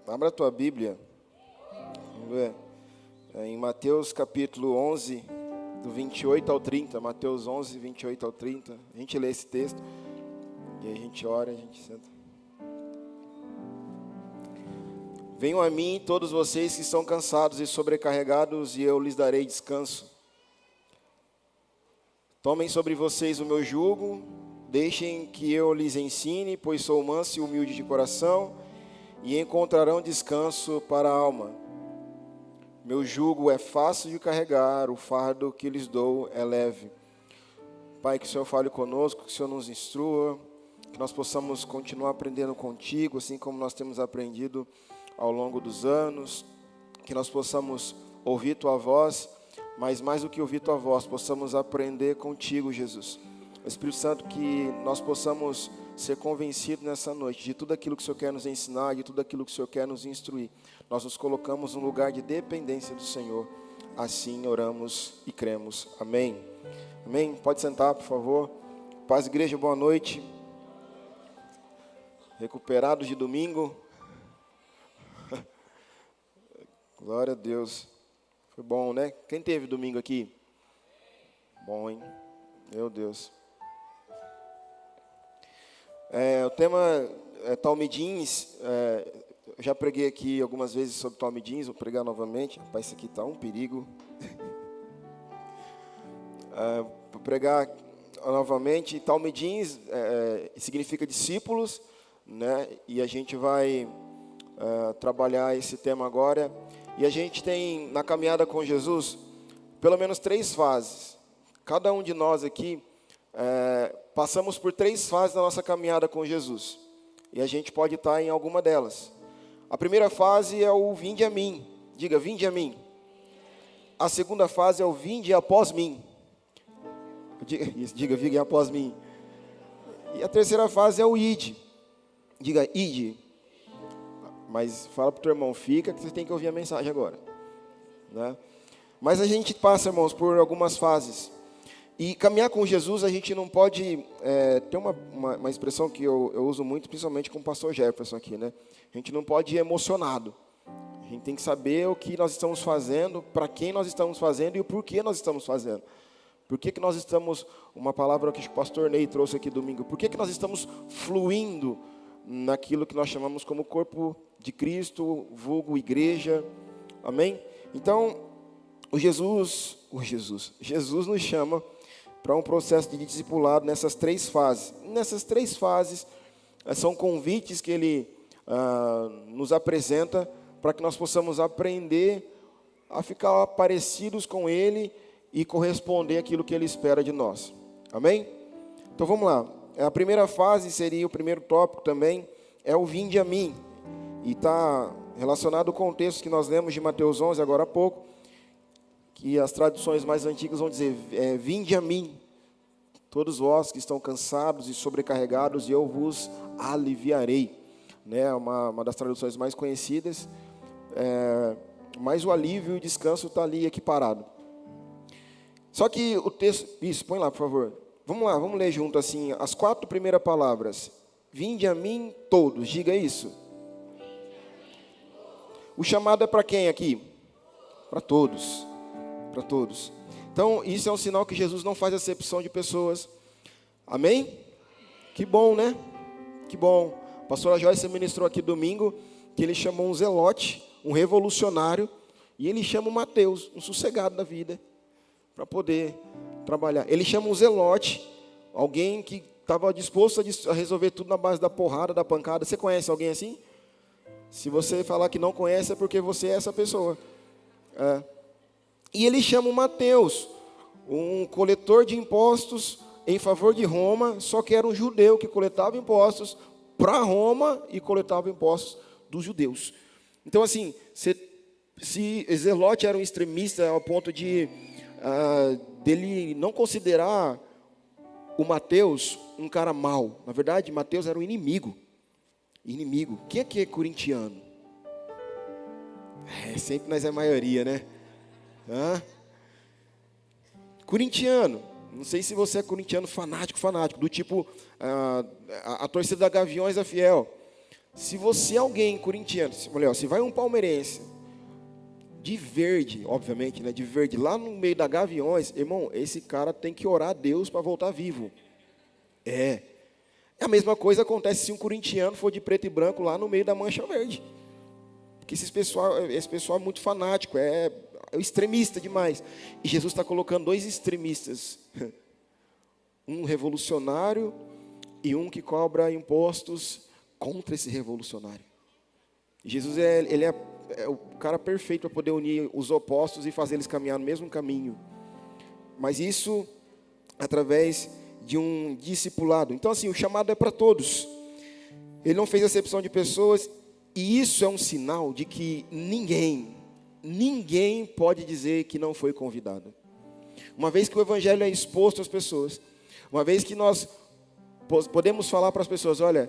Abra a tua Bíblia. Vamos ver. Em Mateus capítulo 11, do 28 ao 30. Mateus 11, 28 ao 30. A gente lê esse texto. E aí a gente ora, a gente senta. Venham a mim todos vocês que estão cansados e sobrecarregados, e eu lhes darei descanso. Tomem sobre vocês o meu jugo, deixem que eu lhes ensine, pois sou manso e humilde de coração, e encontrarão descanso para a alma. Meu jugo é fácil de carregar, o fardo que lhes dou é leve. Pai, que o Senhor fale conosco, que o Senhor nos instrua, que nós possamos continuar aprendendo contigo, assim como nós temos aprendido ao longo dos anos, que nós possamos ouvir tua voz, mas mais do que ouvir tua voz, possamos aprender contigo, Jesus. Espírito Santo, que nós possamos ser convencidos nessa noite de tudo aquilo que o Senhor quer nos ensinar, de tudo aquilo que o Senhor quer nos instruir. Nós nos colocamos num lugar de dependência do Senhor. Assim oramos e cremos. Amém. Amém. Pode sentar, por favor. Paz, igreja, boa noite. Recuperados de domingo. Glória a Deus. Foi bom, né? Quem teve domingo aqui? Bom, hein? Meu Deus. O tema é Talmidins. Eu já preguei aqui algumas vezes sobre Talmidins, vou pregar novamente. Rapaz, isso aqui está um perigo. Vou pregar novamente. Talmidins significa discípulos, né? E a gente vai trabalhar esse tema agora. E a gente tem, na caminhada com Jesus, pelo menos 3 fases. Cada um de nós aqui passamos por 3 fases da nossa caminhada com Jesus. E a gente pode estar em alguma delas. A primeira fase é o vinde a mim. Diga, vinde a mim. A segunda fase é o vinde após mim. Diga, vinde após mim. E a terceira fase é o ide. Diga, ide. Mas fala para o teu irmão, fica, que você tem que ouvir a mensagem agora. Né? Mas a gente passa, irmãos, por algumas fases. E caminhar com Jesus, a gente não pode... tem uma expressão que eu uso muito, principalmente com o pastor Jefferson aqui, né? A gente não pode ir emocionado. A gente tem que saber o que nós estamos fazendo, para quem nós estamos fazendo e o porquê nós estamos fazendo. Por que nós estamos... Uma palavra que o pastor Ney trouxe aqui domingo. Por que nós estamos fluindo naquilo que nós chamamos como corpo de Cristo, vulgo igreja, amém? Então, Jesus nos chama para um processo de discipulado nessas 3 fases. Nessas 3 fases, são convites que Ele nos apresenta para que nós possamos aprender a ficar parecidos com Ele e corresponder àquilo que Ele espera de nós, amém? Então, vamos lá. A primeira fase seria, o primeiro tópico também, é o vinde a mim. E está relacionado com o texto que nós lemos de Mateus 11, agora há pouco, que as traduções mais antigas vão dizer, vinde a mim, todos vós que estão cansados e sobrecarregados, e eu vos aliviarei. Né? Uma das traduções mais conhecidas, mas o alívio e o descanso está ali equiparado. Só que o texto... Isso, põe lá, por favor. Vamos lá, vamos ler junto assim, as 4 primeiras palavras. Vinde a mim todos, diga isso. O chamado é para quem aqui? Para todos. Para todos. Então, isso é um sinal que Jesus não faz acepção de pessoas. Amém? Que bom, né? Que bom. A pastora Joyce ministrou aqui domingo, que ele chamou um zelote, um revolucionário, e ele chama o Mateus, um sossegado da vida, para poder trabalhar. Ele chama um zelote, alguém que estava disposto a resolver tudo na base da porrada, da pancada. Você conhece alguém assim? Se você falar que não conhece, é porque você é essa pessoa. E ele chama o Mateus, um coletor de impostos em favor de Roma, só que era um judeu que coletava impostos para Roma e coletava impostos dos judeus. Então, assim, se Zelote era um extremista ao ponto de dele não considerar o Mateus um cara mau. Na verdade, Mateus era um inimigo. Inimigo. Quem aqui é corintiano? Sempre nós é a maioria, né? Corintiano. Não sei se você é corintiano fanático, do tipo a torcida da Gaviões é fiel. Se você é alguém corintiano, se vai um palmeirense, de verde, obviamente, né, de verde, lá no meio da Gaviões, irmão, esse cara tem que orar a Deus para voltar vivo. A mesma coisa acontece se um corintiano for de preto e branco lá no meio da mancha verde. Porque esse pessoal é muito fanático, é extremista demais. E Jesus está colocando dois extremistas. Um revolucionário e um que cobra impostos contra esse revolucionário. Jesus ele é o cara perfeito para poder unir os opostos e fazer eles caminhar no mesmo caminho. Mas isso através de um discipulado. Então assim, o chamado é para todos. Ele não fez acepção de pessoas. E isso é um sinal de que ninguém pode dizer que não foi convidado. Uma vez que o evangelho é exposto às pessoas, uma vez que nós podemos falar para as pessoas, olha,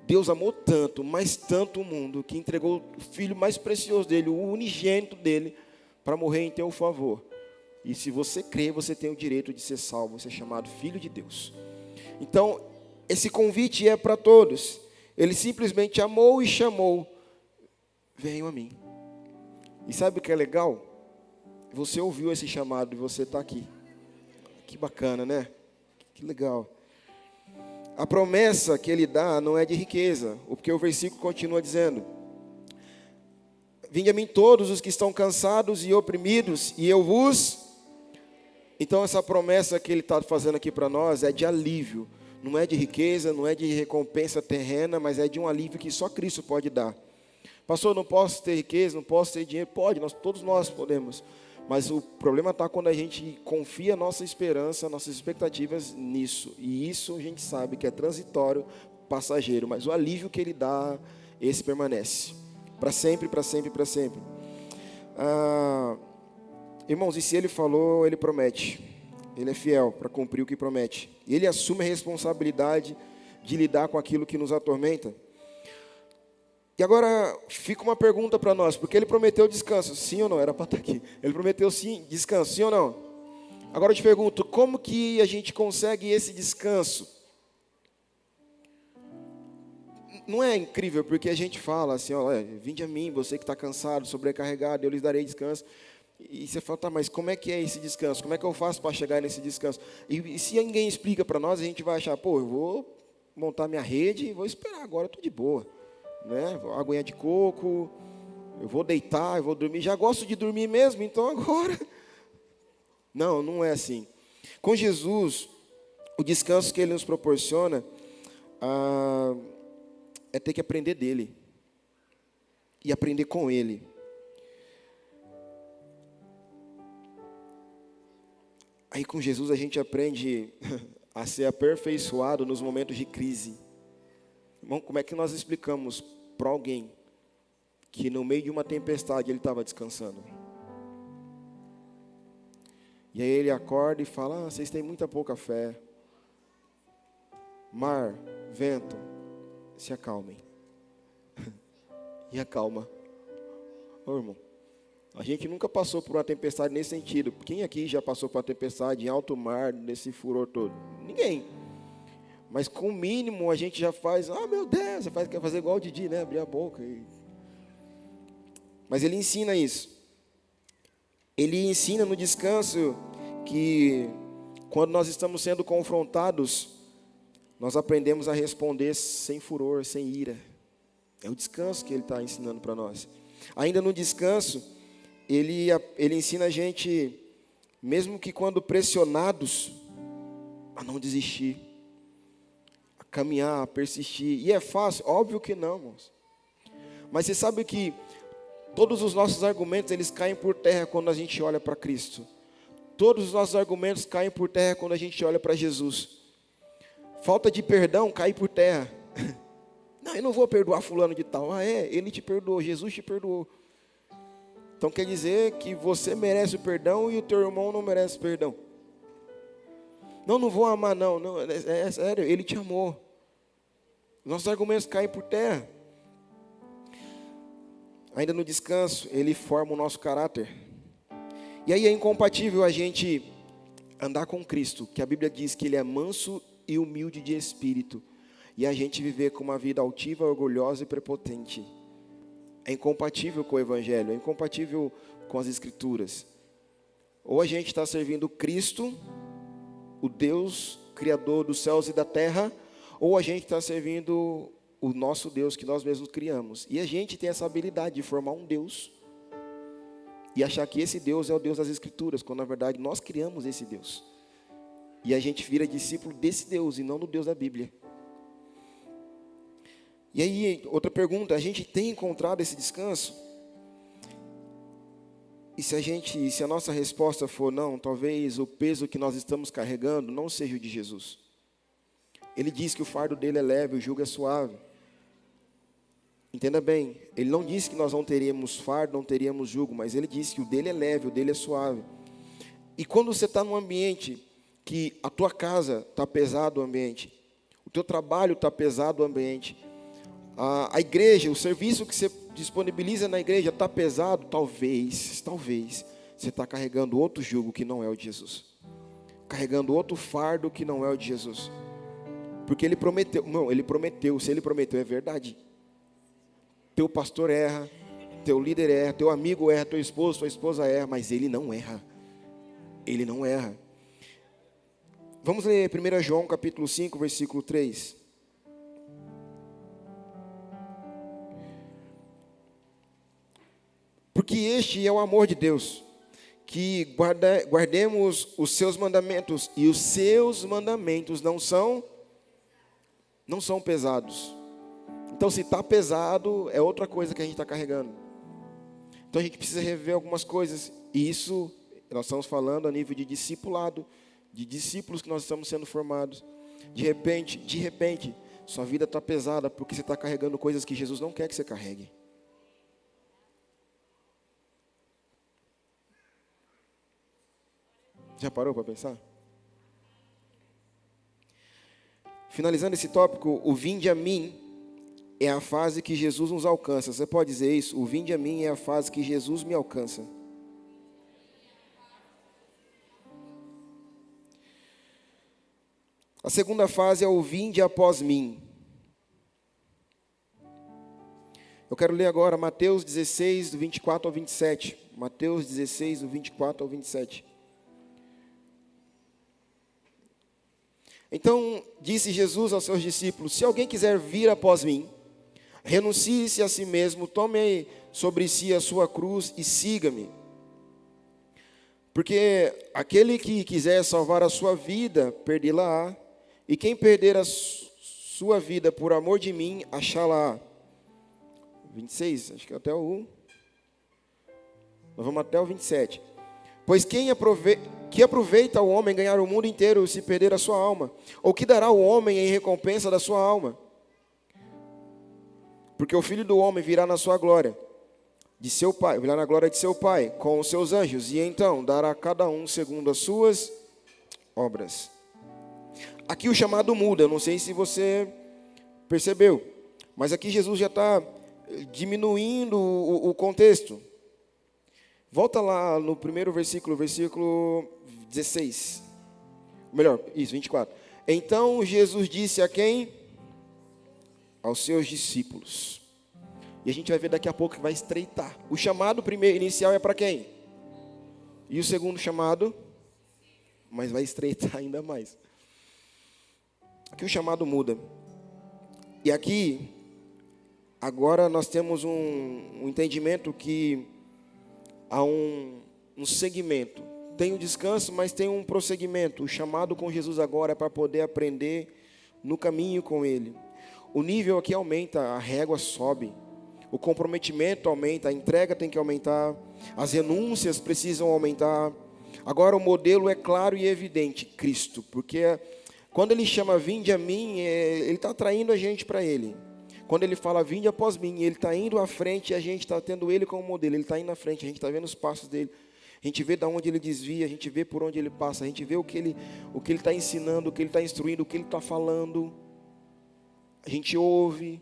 Deus amou tanto, mas tanto o mundo, que entregou o filho mais precioso dele, o unigênito dele, para morrer em teu favor. E se você crê, você tem o direito de ser salvo, ser chamado filho de Deus. Então, esse convite é para todos. Ele simplesmente amou e chamou, venham a mim. E sabe o que é legal? Você ouviu esse chamado e você está aqui. Que bacana, né? Que legal. A promessa que ele dá não é de riqueza, porque o versículo continua dizendo: vinde a mim todos os que estão cansados e oprimidos, e eu vos... Então essa promessa que ele está fazendo aqui para nós é de alívio. Não é de riqueza, não é de recompensa terrena, mas é de um alívio que só Cristo pode dar. Pastor, não posso ter riqueza, não posso ter dinheiro. Pode, todos nós podemos. Mas o problema está quando a gente confia nossa esperança, nossas expectativas nisso. E isso a gente sabe que é transitório, passageiro. Mas o alívio que ele dá, esse permanece. Para sempre, para sempre, para sempre. Irmãos, e se ele falou, ele promete. Ele é fiel para cumprir o que promete. Ele assume a responsabilidade de lidar com aquilo que nos atormenta. E agora fica uma pergunta para nós, porque ele prometeu descanso, sim ou não? Era para estar aqui. Ele prometeu sim, descanso, sim ou não? Agora eu te pergunto, como que a gente consegue esse descanso? Não é incrível, porque a gente fala assim, olha, vinde a mim, você que está cansado, sobrecarregado, eu lhes darei descanso. E você fala, tá, mas como é que é esse descanso? Como é que eu faço para chegar nesse descanso? E se ninguém explica para nós, a gente vai achar, eu vou montar minha rede e vou esperar, agora eu estou de boa. Né? Aguinha de coco, eu vou deitar, eu vou dormir. Já gosto de dormir mesmo, então agora... Não é assim. Com Jesus, o descanso que Ele nos proporciona é ter que aprender dEle. E aprender com Ele. Aí com Jesus a gente aprende a ser aperfeiçoado nos momentos de crise. Irmão, como é que nós explicamos para alguém que no meio de uma tempestade ele estava descansando? E aí ele acorda e fala, vocês têm muita pouca fé. Mar, vento, se acalmem. E acalma. Ô irmão, a gente nunca passou por uma tempestade nesse sentido. Quem aqui já passou por uma tempestade em alto mar, nesse furor todo? Ninguém. Mas com o mínimo a gente já faz, meu Deus, você quer fazer igual o Didi, né? Abrir a boca. Mas ele ensina isso. Ele ensina no descanso que quando nós estamos sendo confrontados, nós aprendemos a responder sem furor, sem ira. É o descanso que ele está ensinando para nós. Ainda no descanso, ele ensina a gente, mesmo que quando pressionados, a não desistir, a caminhar, a persistir. E é fácil? Óbvio que não, irmãos. Mas você sabe que todos os nossos argumentos, eles caem por terra quando a gente olha para Cristo. Todos os nossos argumentos caem por terra quando a gente olha para Jesus. Falta de perdão cai por terra. Não, eu não vou perdoar fulano de tal. Ele te perdoou, Jesus te perdoou. Então quer dizer que você merece o perdão e o teu irmão não merece perdão. Não vou amar não, é sério, ele te amou. Nossos argumentos caem por terra. Ainda no descanso, ele forma o nosso caráter. E aí é incompatível a gente andar com Cristo, que a Bíblia diz que ele é manso e humilde de espírito. e a gente viver com uma vida altiva, orgulhosa e prepotente. É incompatível com o Evangelho, é incompatível com as Escrituras. Ou a gente está servindo Cristo, o Deus Criador dos céus e da terra, ou a gente está servindo o nosso Deus que nós mesmos criamos. E a gente tem essa habilidade de formar um Deus e achar que esse Deus é o Deus das Escrituras, quando na verdade nós criamos esse Deus. E a gente vira discípulo desse Deus e não do Deus da Bíblia. E aí, outra pergunta, a gente tem encontrado esse descanso? E se a nossa resposta for não, talvez o peso que nós estamos carregando não seja o de Jesus. Ele diz que o fardo dele é leve, o jugo é suave. Entenda bem, ele não disse que nós não teríamos fardo, não teríamos jugo, mas ele disse que o dele é leve, o dele é suave. E quando você está num ambiente que a tua casa está pesado o ambiente, o teu trabalho está pesado o ambiente, a igreja, o serviço que você disponibiliza na igreja está pesado, talvez você está carregando outro jugo que não é o de Jesus, carregando outro fardo que não é o de Jesus, porque ele prometeu, se ele prometeu é verdade. Teu pastor erra, teu líder erra, teu amigo erra, teu esposo, tua esposa erra, mas ele não erra, ele não erra. Vamos ler 1 João capítulo 5, versículo 3. Porque este é o amor de Deus, que guardemos os seus mandamentos, e os seus mandamentos não são pesados. Então, se está pesado, é outra coisa que a gente está carregando. Então, a gente precisa rever algumas coisas, e isso nós estamos falando a nível de discipulado, de discípulos que nós estamos sendo formados. De repente, sua vida está pesada, porque você está carregando coisas que Jesus não quer que você carregue. Já parou para pensar? Finalizando esse tópico, o vinde a mim é a fase que Jesus nos alcança. Você pode dizer isso? O vinde a mim é a fase que Jesus me alcança. A segunda fase é o vinde após mim. Eu quero ler agora Mateus 16, do 24 ao 27. Mateus 16, do 24 ao 27. Então disse Jesus aos seus discípulos: se alguém quiser vir após mim, renuncie-se a si mesmo, tome sobre si a sua cruz e siga-me. Porque aquele que quiser salvar a sua vida, perdê-la-á, e quem perder a sua vida por amor de mim, achá-la-á. 26, acho que até o 1. Nós vamos até o 27. Pois que aproveita o homem ganhar o mundo inteiro se perder a sua alma? Ou que dará o homem em recompensa da sua alma? Porque o Filho do Homem virá na sua glória, de seu Pai, virá na glória de seu Pai, com os seus anjos, e então dará a cada um segundo as suas obras. Aqui o chamado muda, não sei se você percebeu, mas aqui Jesus já está diminuindo o contexto. Volta lá no primeiro versículo 16. Melhor, isso, 24. Então Jesus disse a quem? Aos seus discípulos. E a gente vai ver daqui a pouco que vai estreitar. O chamado primeiro inicial é para quem? E o segundo chamado? Mas vai estreitar ainda mais. Aqui o chamado muda. E aqui, agora nós temos um entendimento que há um segmento. Tem um descanso, mas tem um prosseguimento. O chamado com Jesus agora é para poder aprender no caminho com Ele. O nível aqui aumenta, a régua sobe. O comprometimento aumenta, a entrega tem que aumentar. As renúncias precisam aumentar. Agora o modelo é claro e evidente, Cristo. Porque quando Ele chama vinde a mim, Ele está atraindo a gente para Ele. Quando Ele fala vinde após mim, Ele está indo à frente e a gente está tendo Ele como modelo. Ele está indo à frente, a gente está vendo os passos dEle. A gente vê de onde Ele desvia, a gente vê por onde Ele passa. A gente vê o que Ele está ensinando, o que Ele está instruindo, o que Ele está falando. A gente ouve,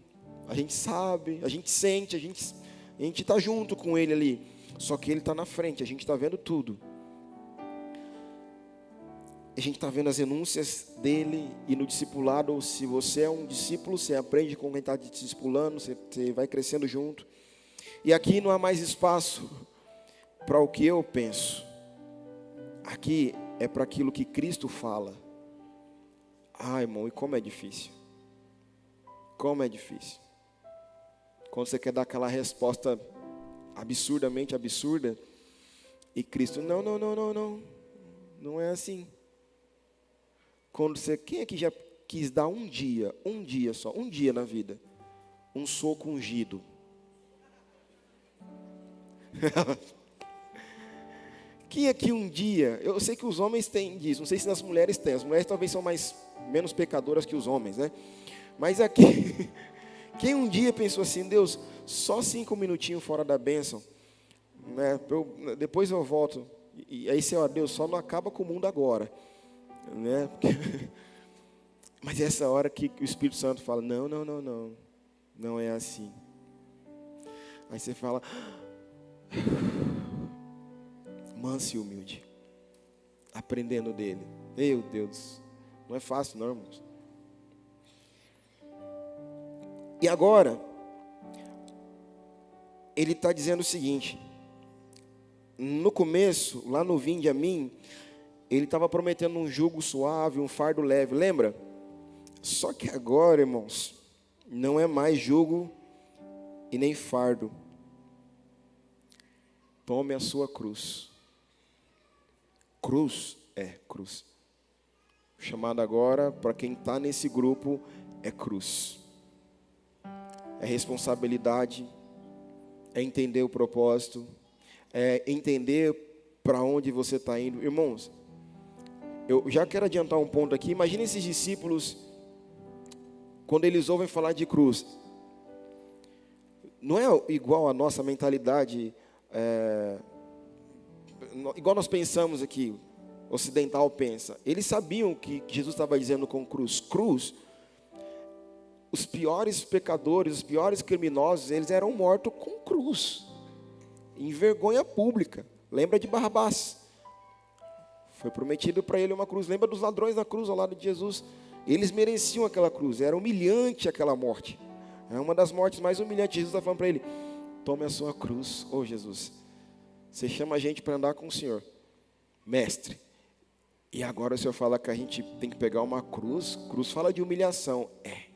a gente sabe, a gente sente, a gente está junto com Ele ali. Só que Ele está na frente, a gente está vendo tudo. a gente está vendo as renúncias dele, e no discipulado, se você é um discípulo, você aprende com quem está te discipulando, você vai crescendo junto. E aqui não há mais espaço para o que eu penso. Aqui é para aquilo que Cristo fala. Ah, irmão, e como é difícil. Como é difícil. Quando você quer dar aquela resposta absurdamente absurda, e Cristo, não é assim. Quando você, quem aqui já quis dar um dia só, um dia na vida, um soco ungido? Quem aqui um dia, eu sei que os homens têm disso, não sei se as mulheres têm, as mulheres talvez são menos pecadoras que os homens, né? Mas aqui, quem um dia pensou assim, Deus, só 5 minutinhos fora da bênção, né? Depois eu volto, e aí Senhor, Deus, só não acaba com o mundo agora, né? Mas é essa hora que o Espírito Santo fala, não é assim. Aí você fala, manso e humilde, aprendendo dele. Meu Deus, não é fácil não, irmãos. E agora, ele está dizendo o seguinte, no começo, lá no Vinde a mim, ele estava prometendo um jugo suave, um fardo leve, lembra? Só que agora, irmãos, não é mais jugo e nem fardo. Tome a sua cruz. Cruz é cruz. O chamado agora, para quem está nesse grupo, é cruz. É responsabilidade, é entender o propósito, é entender para onde você está indo. Irmãos, eu já quero adiantar um ponto aqui. Imagina esses discípulos, quando eles ouvem falar de cruz. Não é igual a nossa mentalidade, igual nós pensamos aqui, ocidental pensa. Eles sabiam que Jesus estava dizendo com cruz. Cruz, os piores pecadores, os piores criminosos, eles eram mortos com cruz, em vergonha pública. Lembra de Barrabás? Foi prometido para ele uma cruz. Lembra dos ladrões na cruz ao lado de Jesus? Eles mereciam aquela cruz. Era humilhante aquela morte. É uma das mortes mais humilhantes. Jesus está falando para ele, tome a sua cruz. Ô Jesus, você chama a gente para andar com o Senhor, mestre. E agora o Senhor fala que a gente tem que pegar uma cruz. Cruz fala de humilhação. É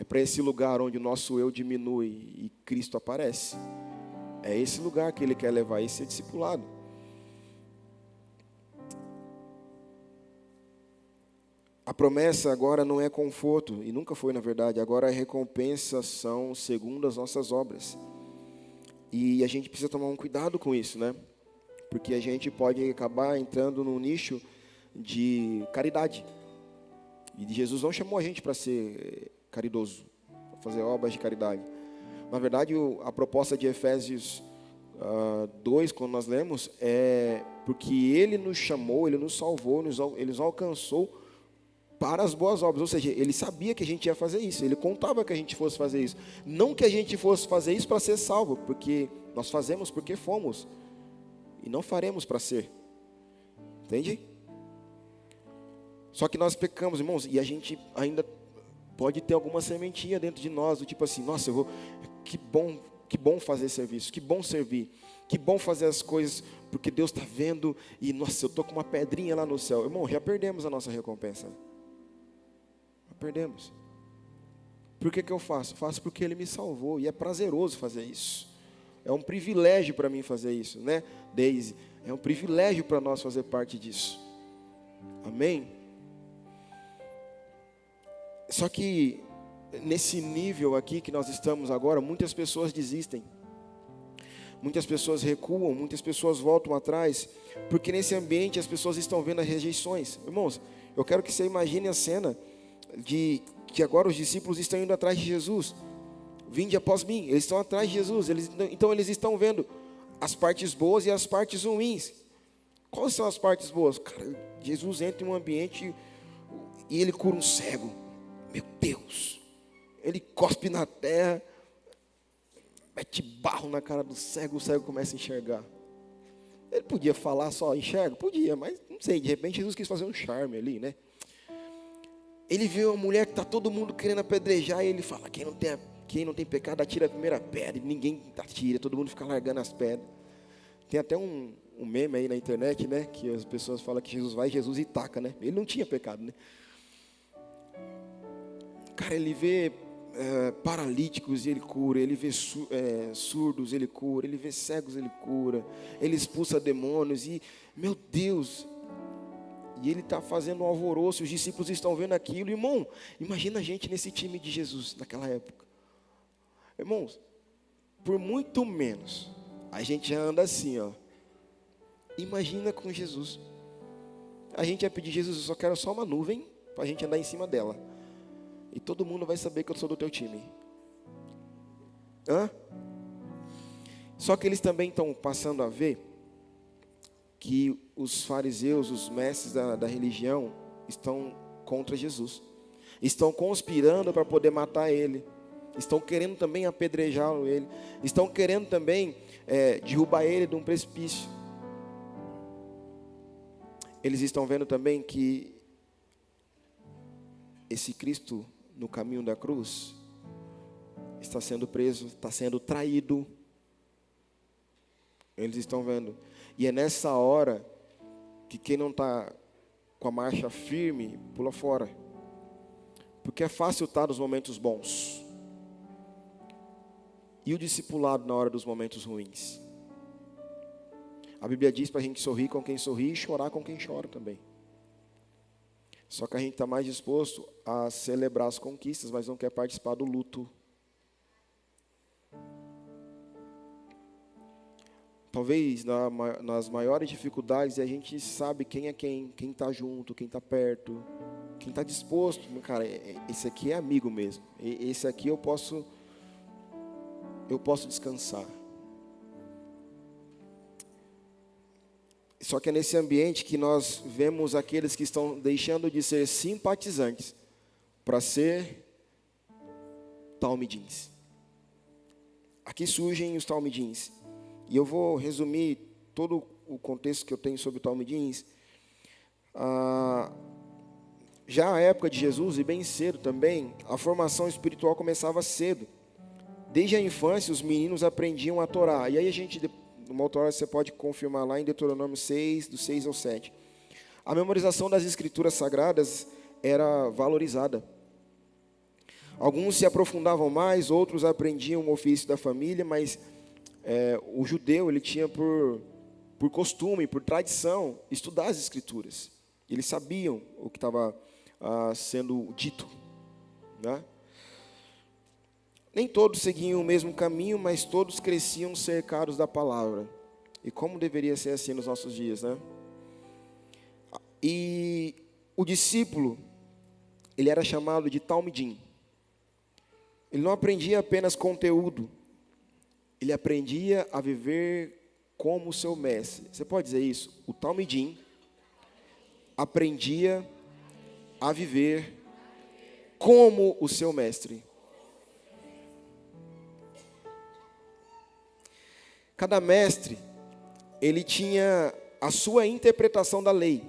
para esse lugar onde o nosso eu diminui e Cristo aparece. É esse lugar que Ele quer levar, esse discipulado. A promessa agora não é conforto, e nunca foi na verdade, agora a recompensa são segundo as nossas obras. E a gente precisa tomar um cuidado com isso, né? Porque a gente pode acabar entrando num nicho de caridade. E Jesus não chamou a gente para ser caridoso, para fazer obras de caridade. Na verdade, a proposta de Efésios 2, quando nós lemos, é porque Ele nos chamou, Ele nos salvou, Ele nos alcançou para as boas obras. Ou seja, Ele sabia que a gente ia fazer isso, Ele contava que a gente fosse fazer isso. Não que a gente fosse fazer isso para ser salvo, porque nós fazemos porque fomos, e não faremos para ser. Entende? Só que nós pecamos, irmãos, e a gente ainda pode ter alguma sementinha dentro de nós, do tipo assim, nossa, que bom fazer serviço, que bom servir, que bom fazer as coisas, porque Deus está vendo, e nossa, eu estou com uma pedrinha lá no céu. Irmão, já perdemos a nossa recompensa. Já perdemos. Por que eu faço? Faço porque Ele me salvou, e é prazeroso fazer isso. É um privilégio para mim fazer isso, né, Daisy? É um privilégio para nós fazer parte disso. Amém? Só que nesse nível aqui que nós estamos agora, muitas pessoas desistem, muitas pessoas recuam, muitas pessoas voltam atrás, porque nesse ambiente as pessoas estão vendo as rejeições. Irmãos, eu quero que você imagine a cena de que agora os discípulos estão indo atrás de Jesus. Vinde após mim, eles estão atrás de Jesus, então eles estão vendo as partes boas e as partes ruins. Quais são as partes boas? Cara, Jesus entra em um ambiente e Ele cura um cego. Meu Deus, Ele cospe na terra, mete barro na cara do cego, o cego começa a enxergar. Ele podia falar só, enxerga? Podia, mas não sei, de repente Jesus quis fazer um charme ali, né? Ele vê uma mulher que está todo mundo querendo apedrejar, e ele fala, quem não tem pecado, atira a primeira pedra. E ninguém atira, todo mundo fica largando as pedras. Tem até um meme aí na internet, né? Que as pessoas falam que Jesus vai, Jesus e taca, né? Ele não tinha pecado, né? Cara, ele vê paralíticos e ele cura, ele vê surdos, ele cura, ele vê cegos, ele cura, ele expulsa demônios e, meu Deus, e ele está fazendo um alvoroço, os discípulos estão vendo aquilo. Irmão, imagina a gente nesse time de Jesus naquela época. Irmãos, por muito menos, a gente já anda assim, ó. Imagina com Jesus. A gente ia pedir, Jesus, eu só quero só uma nuvem para a gente andar em cima dela. E todo mundo vai saber que eu sou do teu time. Hã? Só que eles também estão passando a ver que os fariseus, os mestres da religião, estão contra Jesus. Estão conspirando para poder matar ele. Estão querendo também apedrejá-lo ele. Estão querendo também derrubar ele de um precipício. Eles estão vendo também que esse Cristo no caminho da cruz está sendo preso, está sendo traído. Eles estão vendo. E é nessa hora que quem não está com a marcha firme, pula fora. Porque é fácil estar nos momentos bons. E o discipulado na hora dos momentos ruins. A Bíblia diz para a gente sorrir com quem sorri e chorar com quem chora também. Só que a gente está mais disposto a celebrar as conquistas, mas não quer participar do luto. Talvez nas maiores dificuldades a gente sabe quem é quem está junto, quem está perto, quem está disposto. Cara, esse aqui é amigo mesmo. Esse aqui eu posso descansar. Só que é nesse ambiente que nós vemos aqueles que estão deixando de ser simpatizantes para ser talmidins. Aqui surgem os talmidins. E eu vou resumir todo o contexto que eu tenho sobre talmidins. Já na época de Jesus, e bem cedo também, a formação espiritual começava cedo. Desde a infância, os meninos aprendiam a Torá. E aí uma outra hora você pode confirmar lá em Deuteronômio 6, do 6 ao 7. A memorização das escrituras sagradas era valorizada. Alguns se aprofundavam mais, outros aprendiam o ofício da família, mas o judeu ele tinha por costume, por tradição, estudar as escrituras. Eles sabiam o que estava sendo dito, né? Nem todos seguiam o mesmo caminho, mas todos cresciam cercados da palavra. E como deveria ser assim nos nossos dias, né? E o discípulo, ele era chamado de talmidim. Ele não aprendia apenas conteúdo, ele aprendia a viver como o seu mestre. Você pode dizer isso? O talmidim aprendia a viver como o seu mestre. Cada mestre, ele tinha a sua interpretação da lei.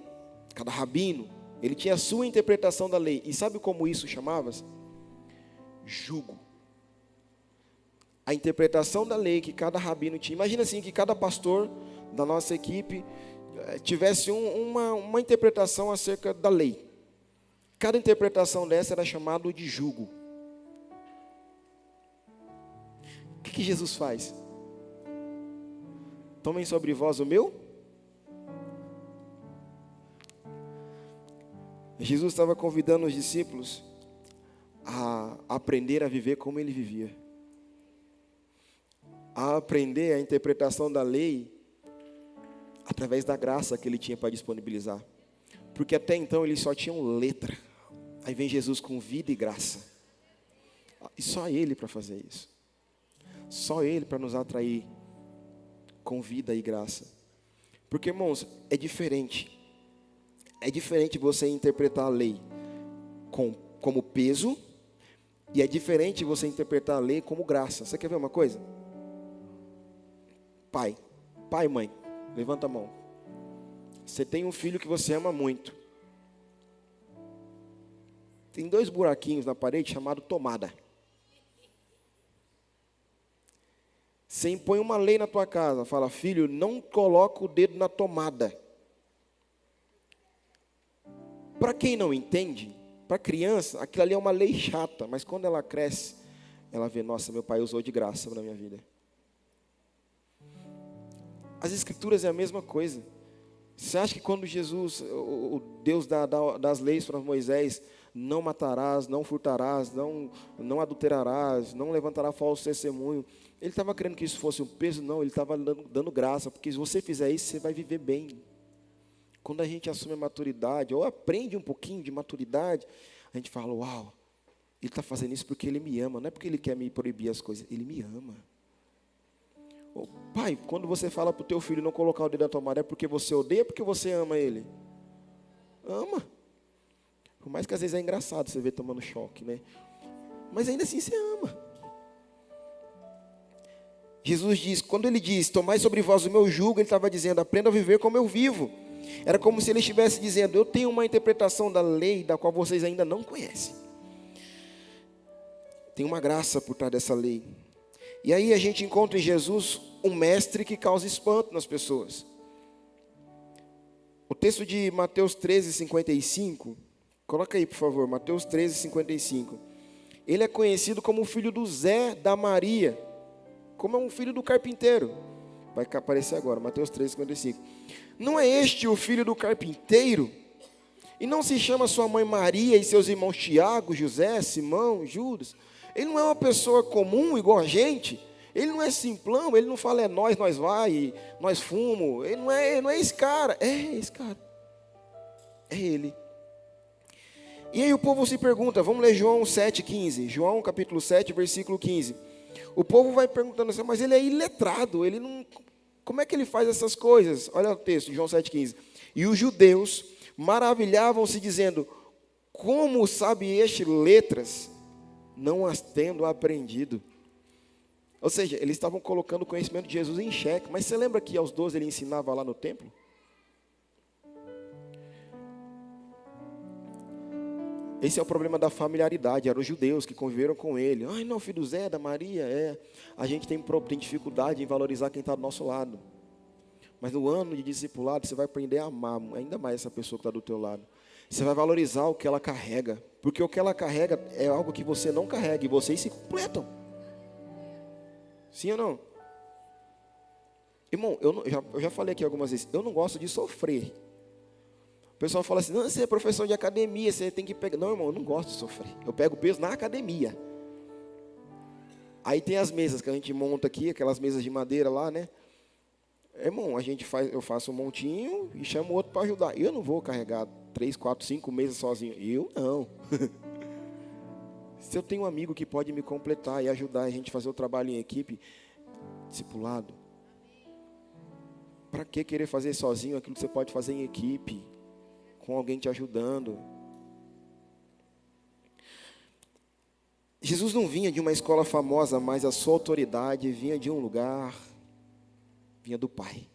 Cada rabino, ele tinha a sua interpretação da lei. E sabe como isso chamava-se? Jugo. A interpretação da lei que cada rabino tinha. Imagina assim, que cada pastor da nossa equipe tivesse uma interpretação acerca da lei. Cada interpretação dessa era chamado de jugo. O que Jesus faz? Tomem sobre vós o meu. Jesus estava convidando os discípulos a aprender a viver como ele vivia. A aprender a interpretação da lei através da graça que ele tinha para disponibilizar. Porque até então eles só tinham letra. Aí vem Jesus com vida e graça. E só ele para fazer isso. Só ele para nos atrair com vida e graça. Porque, irmãos, é diferente. É diferente você interpretar a lei como peso, e é diferente você interpretar a lei como graça. Você quer ver uma coisa? Pai e mãe, Levanta a mão. Você tem um filho que você ama muito. Tem 2 buraquinhos na parede chamado tomada. Você impõe uma lei na tua casa, fala: filho, não coloca o dedo na tomada. Para quem não entende, para criança, aquilo ali é uma lei chata, mas quando ela cresce, ela vê: nossa, meu pai usou de graça na minha vida. As escrituras é a mesma coisa. Você acha que quando Jesus, o Deus das leis para Moisés, não matarás, não furtarás, não adulterarás, não levantará falso testemunho, ele estava querendo que isso fosse um peso? Não, ele estava dando graça, porque se você fizer isso, você vai viver bem. Quando a gente assume a maturidade, ou aprende um pouquinho de maturidade, a gente fala: uau, ele está fazendo isso porque ele me ama, não é porque ele quer me proibir as coisas, ele me ama. Pai, quando você fala para o teu filho não colocar o dedo na tomada, é porque você odeia ou porque você ama ele? Ama. Por mais que às vezes é engraçado você ver tomando choque, né? Mas ainda assim você ama. Jesus diz, quando ele diz: tomai sobre vós o meu jugo, ele estava dizendo: aprenda a viver como eu vivo. Era como se ele estivesse dizendo: eu tenho uma interpretação da lei da qual vocês ainda não conhecem. Tem uma graça por trás dessa lei. E aí a gente encontra em Jesus um mestre que causa espanto nas pessoas. O texto de Mateus 13:55, coloca aí por favor, Mateus 13:55. Ele é conhecido como o filho do Zé da Maria, como é um filho do carpinteiro. Vai aparecer agora, Mateus 13:55. Não é este o filho do carpinteiro? E não se chama sua mãe Maria e seus irmãos Tiago, José, Simão, Judas? Ele não é uma pessoa comum, igual a gente. Ele não é simplão, ele não fala: é nós vai, nós fumo. Ele não é esse cara. É esse cara. É ele. E aí o povo se pergunta, vamos ler João 7,15. João capítulo 7, versículo 15. O povo vai perguntando assim: mas ele é iletrado, ele não... como é que ele faz essas coisas? Olha o texto, João 7,15. E os judeus maravilhavam-se dizendo: como sabe este letras, não as tendo aprendido? Ou seja, eles estavam colocando o conhecimento de Jesus em xeque. Mas você lembra que aos 12 ele ensinava lá no templo? Esse é o problema da familiaridade. Eram os judeus que conviveram com ele. Ai, não, filho do Zé, da Maria, a gente tem dificuldade em valorizar quem está do nosso lado. Mas no ano de discipulado, você vai aprender a amar ainda mais essa pessoa que está do teu lado. Você vai valorizar o que ela carrega. Porque o que ela carrega é algo que você não carrega. E vocês se completam. Sim ou não? Irmão, eu já falei aqui algumas vezes. Eu não gosto de sofrer. O pessoal fala assim: não, você é professor de academia, você tem que pegar... Não, irmão, eu não gosto de sofrer. Eu pego peso na academia. Aí tem as mesas que a gente monta aqui, aquelas mesas de madeira lá, né? Irmão, eu faço um montinho e chamo outro para ajudar. Eu não vou carregar 3, 4, 5 mesas sozinho. Eu não. Se eu tenho um amigo que pode me completar e ajudar a gente a fazer o trabalho em equipe, discipulado. Para que querer fazer sozinho aquilo que você pode fazer em equipe, com alguém te ajudando? Jesus não vinha de uma escola famosa, mas a sua autoridade vinha de um lugar, vinha do Pai.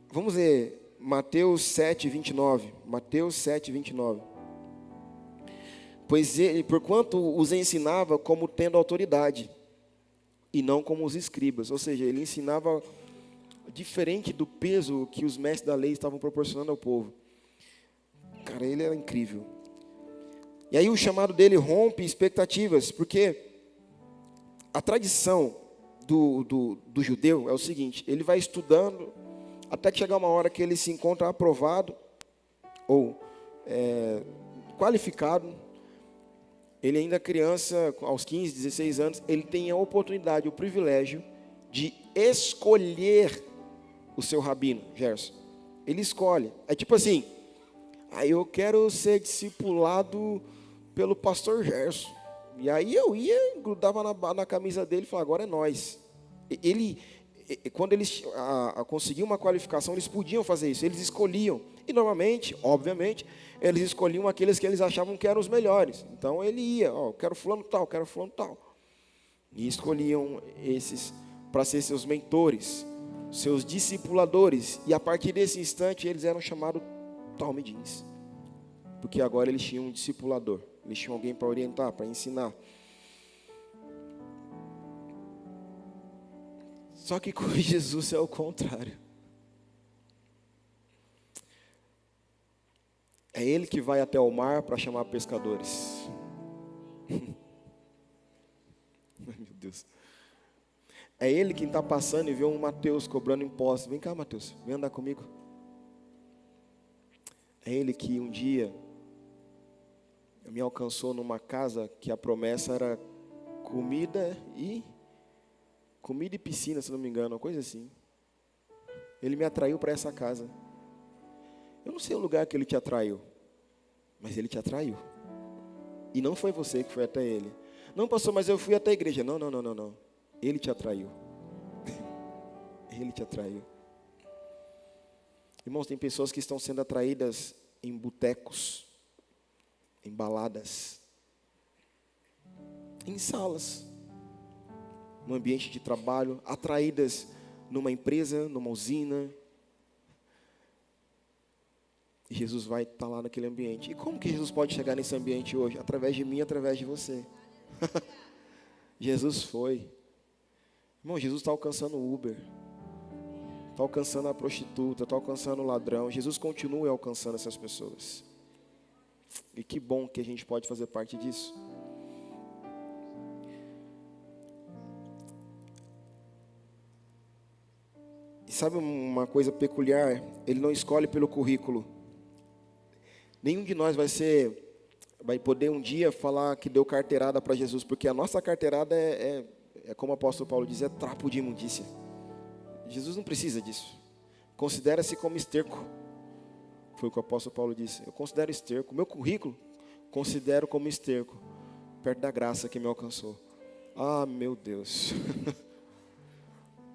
Vamos ler Mateus 7:29. Mateus 7:29. Pois ele, porquanto os ensinava como tendo autoridade, e não como os escribas. Ou seja, ele ensinava diferente do peso que os mestres da lei estavam proporcionando ao povo. Cara, ele era incrível. E aí o chamado dele rompe expectativas, porque a tradição do judeu é o seguinte: ele vai estudando, até que chegar uma hora que ele se encontra aprovado, ou qualificado. Ele ainda criança, aos 15, 16 anos, ele tem a oportunidade, o privilégio de escolher o seu rabino, Gerson. Ele escolhe. É tipo assim: eu quero ser discipulado pelo pastor Gerson. E aí eu ia, grudava na camisa dele e falava: agora é nós. Quando eles conseguiam uma qualificação, eles podiam fazer isso, eles escolhiam. E normalmente, obviamente, eles escolhiam aqueles que eles achavam que eram os melhores. Então ele ia: eu quero fulano tal, quero fulano tal. E escolhiam esses para ser seus mentores. seus discipuladores. E a partir desse instante eles eram chamados talmidins, porque agora eles tinham um discipulador, eles tinham alguém para orientar, para ensinar. Só que com Jesus é o contrário. É ele que vai até o mar para chamar pescadores. Meu Deus. É ele quem está passando e vê um Mateus cobrando impostos. Vem cá, Mateus, vem andar comigo. É ele que um dia me alcançou numa casa que a promessa era comida e piscina, se não me engano, uma coisa assim. Ele me atraiu para essa casa. Eu não sei o lugar que ele te atraiu, mas ele te atraiu. E não foi você que foi até ele. Não, pastor, mas eu fui até a igreja. Não. Ele te atraiu. Ele te atraiu. Irmãos, tem pessoas que estão sendo atraídas em botecos, em baladas, em salas, no ambiente de trabalho, atraídas numa empresa, numa usina. E Jesus vai estar lá naquele ambiente. E como que Jesus pode chegar nesse ambiente hoje? Através de mim, através de você. Jesus foi. Irmão, Jesus está alcançando o Uber, está alcançando a prostituta, está alcançando o ladrão. Jesus continua alcançando essas pessoas. E que bom que a gente pode fazer parte disso. E sabe uma coisa peculiar? Ele não escolhe pelo currículo. Nenhum de nós vai poder um dia falar que deu carteirada para Jesus, porque a nossa carteirada é como o apóstolo Paulo diz, é trapo de imundícia. Jesus não precisa disso. Considera-se como esterco. Foi o que o apóstolo Paulo disse. Eu considero esterco. Meu currículo, considero como esterco, perto da graça que me alcançou. Ah, meu Deus.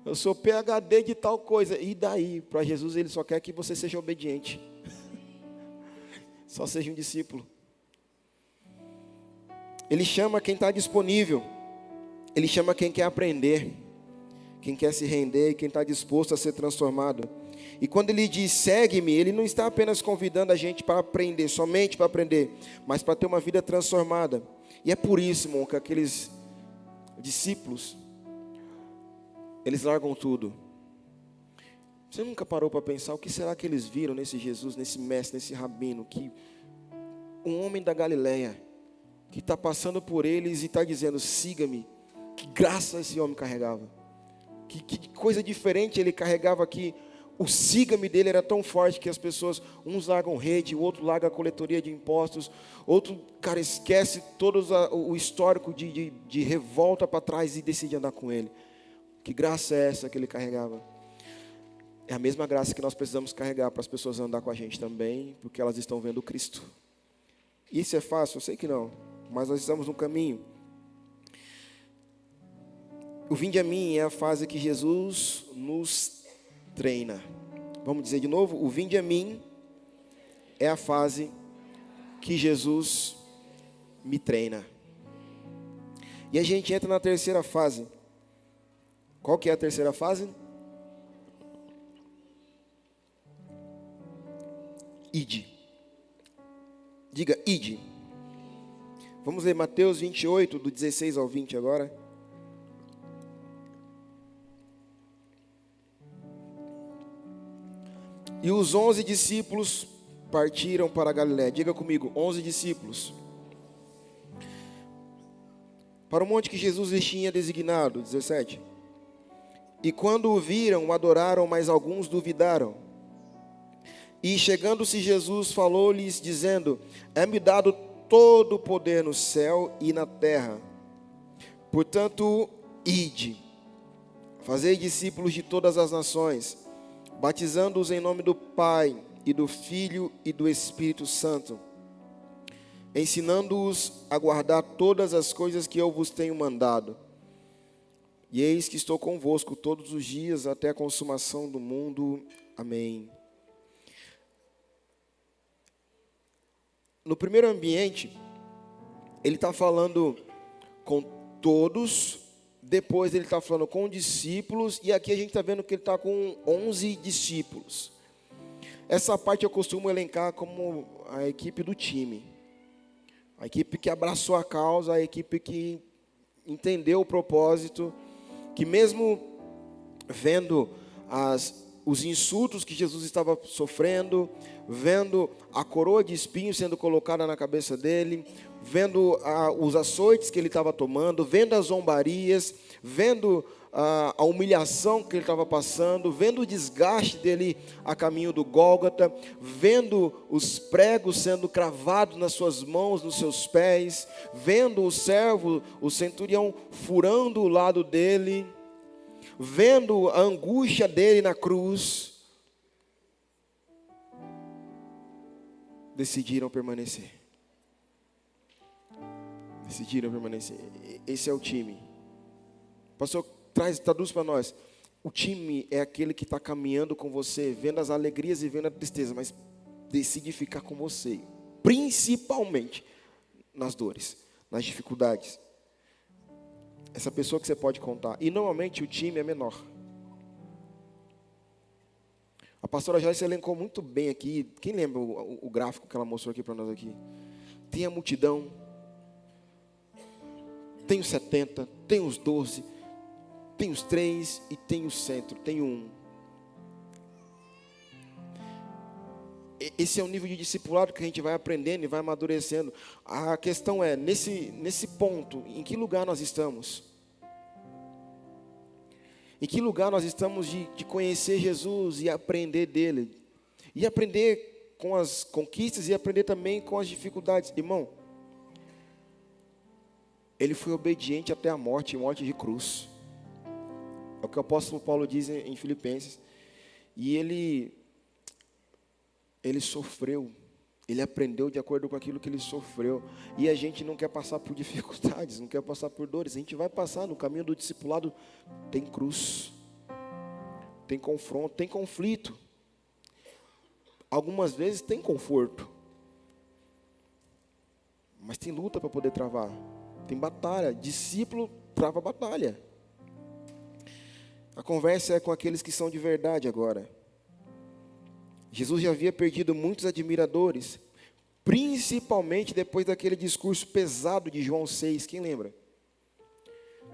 Eu sou PhD de tal coisa. E daí? Para Jesus, ele só quer que você seja obediente. Só seja um discípulo. Ele chama quem está disponível. Ele chama quem quer aprender, quem quer se render e quem está disposto a ser transformado. E quando ele diz segue-me, ele não está apenas convidando a gente para aprender, somente para aprender, mas para ter uma vida transformada. E é por isso, irmão, que aqueles discípulos, eles largam tudo. Você nunca parou para pensar o que será que eles viram nesse Jesus, nesse mestre, nesse rabino, que um homem da Galileia, que está passando por eles e está dizendo, siga-me. Que graça esse homem carregava. Que coisa diferente ele carregava, que o siga-me dele era tão forte que as pessoas, uns largam rede, o outro larga a coletoria de impostos, outro, cara, esquece todo o histórico de revolta para trás e decide andar com ele. Que graça é essa que ele carregava? É a mesma graça que nós precisamos carregar para as pessoas andar com a gente também, porque elas estão vendo Cristo. Isso é fácil? Eu sei que não, mas nós estamos no caminho. O vinde a mim é a fase que Jesus nos treina. Vamos dizer de novo? O vinde a mim é a fase que Jesus me treina. E a gente entra na terceira fase. Qual que é a terceira fase? Ide. Diga, ide. Vamos ler Mateus 28, do 16 ao 20 agora. E os 11 discípulos partiram para a Galiléia. Diga comigo, 11 discípulos. Para o monte que Jesus lhes tinha designado, 17. E quando o viram, o adoraram, mas alguns duvidaram. E chegando-se Jesus, falou-lhes, dizendo, é-me dado todo o poder no céu e na terra. Portanto, ide, fazei discípulos de todas as nações, batizando-os em nome do Pai, e do Filho e do Espírito Santo, ensinando-os a guardar todas as coisas que eu vos tenho mandado. E eis que estou convosco todos os dias até a consumação do mundo. Amém. No primeiro ambiente, ele está falando com todos, depois ele está falando com discípulos, e aqui a gente está vendo que ele está com 11 discípulos. Essa parte eu costumo elencar como a equipe do time. A equipe que abraçou a causa, a equipe que entendeu o propósito, que mesmo vendo os insultos que Jesus estava sofrendo, vendo a coroa de espinhos sendo colocada na cabeça dele, vendo os açoites que ele estava tomando, vendo as zombarias, vendo a humilhação que ele estava passando, vendo o desgaste dele a caminho do Gólgota, vendo os pregos sendo cravados nas suas mãos, nos seus pés, vendo o servo, o centurião, furando o lado dele, vendo a angústia dele na cruz, decidiram permanecer. Decidiram permanecer. Esse é o time. Pastor, traduz para nós. O time é aquele que está caminhando com você, vendo as alegrias e vendo a tristeza, mas decide ficar com você, principalmente nas dores, nas dificuldades. Essa pessoa que você pode contar. E normalmente o time é menor. A pastora Joyce elencou muito bem aqui. Quem lembra o gráfico que ela mostrou aqui para nós aqui? Tem a multidão, tem os 70, tem os 12, tem os 3 e tem o centro, tem o 1. Esse é o nível de discipulado que a gente vai aprendendo e vai amadurecendo. A questão é, nesse ponto, em que lugar nós estamos? Em que lugar nós estamos de conhecer Jesus e aprender dele? E aprender com as conquistas e aprender também com as dificuldades. Irmão, ele foi obediente até a morte de cruz. É o que o apóstolo Paulo diz em Filipenses. E ele sofreu, ele aprendeu de acordo com aquilo que ele sofreu. E a gente não quer passar por dificuldades, não quer passar por dores. A gente vai passar no caminho do discipulado. Tem cruz, tem confronto, tem conflito. Algumas vezes tem conforto, mas tem luta para poder travar. Tem batalha, discípulo trava batalha. A conversa é com aqueles que são de verdade agora. Jesus já havia perdido muitos admiradores, principalmente depois daquele discurso pesado de João 6, quem lembra?